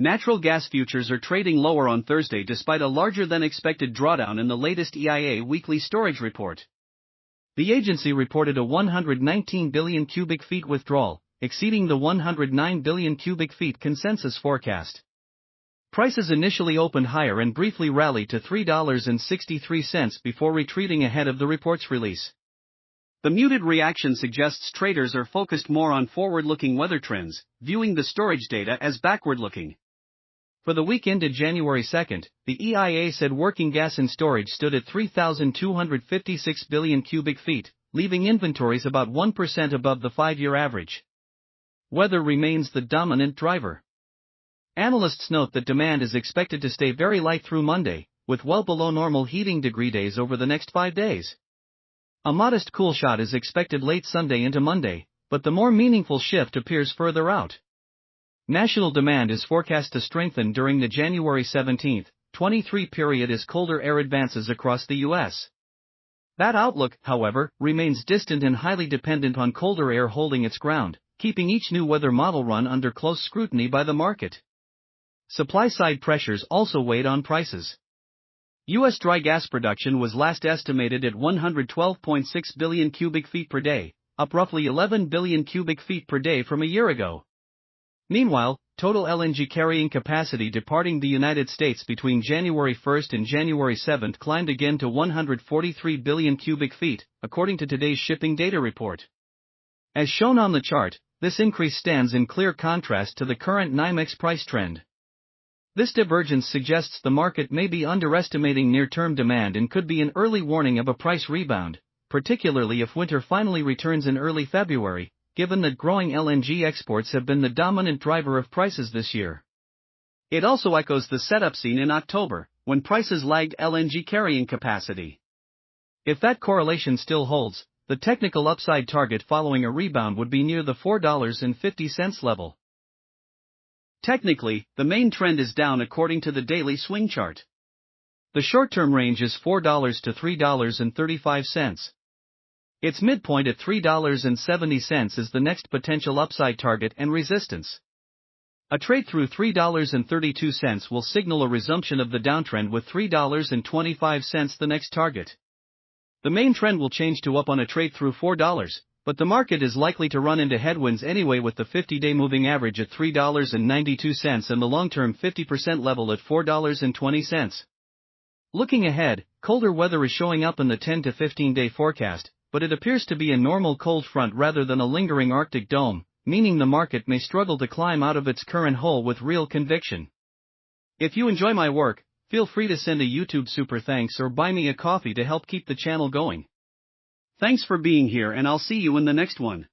Natural gas futures are trading lower on Thursday despite a larger than expected drawdown in the latest EIA weekly storage report. The agency reported a 119 billion cubic feet withdrawal, exceeding the 109 billion cubic feet consensus forecast. Prices initially opened higher and briefly rallied to $3.63 before retreating ahead of the report's release. The muted reaction suggests traders are focused more on forward-looking weather trends, viewing the storage data as backward-looking. For the week ended January 2, the EIA said working gas in storage stood at 3,256 billion cubic feet, leaving inventories about 1% above the 5-year average. Weather remains the dominant driver. Analysts note that demand is expected to stay very light through Monday, with well below normal heating degree days over the next 5 days. A modest cool shot is expected late Sunday into Monday, but the more meaningful shift appears further out. National demand is forecast to strengthen during the January 17, 23 period as colder air advances across the U.S. That outlook, however, remains distant and highly dependent on colder air holding its ground, keeping each new weather model run under close scrutiny by the market. Supply-side pressures also weighed on prices. U.S. dry gas production was last estimated at 112.6 billion cubic feet per day, up roughly 11 billion cubic feet per day from a year ago. Meanwhile, total LNG carrying capacity departing the United States between January 1 and January 7 climbed again to 143 billion cubic feet, according to today's shipping data report. As shown on the chart, this increase stands in clear contrast to the current NYMEX price trend. This divergence suggests the market may be underestimating near-term demand and could be an early warning of a price rebound, particularly if winter finally returns in early February, given that growing LNG exports have been the dominant driver of prices this year. It also echoes the setup seen in October, when prices lagged LNG carrying capacity. If that correlation still holds, the technical upside target following a rebound would be near the $4.50 level. Technically, the main trend is down according to the daily swing chart. The short-term range is $4 to $3.35. Its midpoint at $3.70 is the next potential upside target and resistance. A trade through $3.32 will signal a resumption of the downtrend, with $3.25 the next target. The main trend will change to up on a trade through $4, but the market is likely to run into headwinds anyway, with the 50-day moving average at $3.92 and the long-term 50% level at $4.20. Looking ahead, colder weather is showing up in the 10 to 15-day forecast, but it appears to be a normal cold front rather than a lingering Arctic dome, meaning the market may struggle to climb out of its current hole with real conviction. If you enjoy my work, feel free to send a YouTube super thanks or buy me a coffee to help keep the channel going. Thanks for being here, and I'll see you in the next one.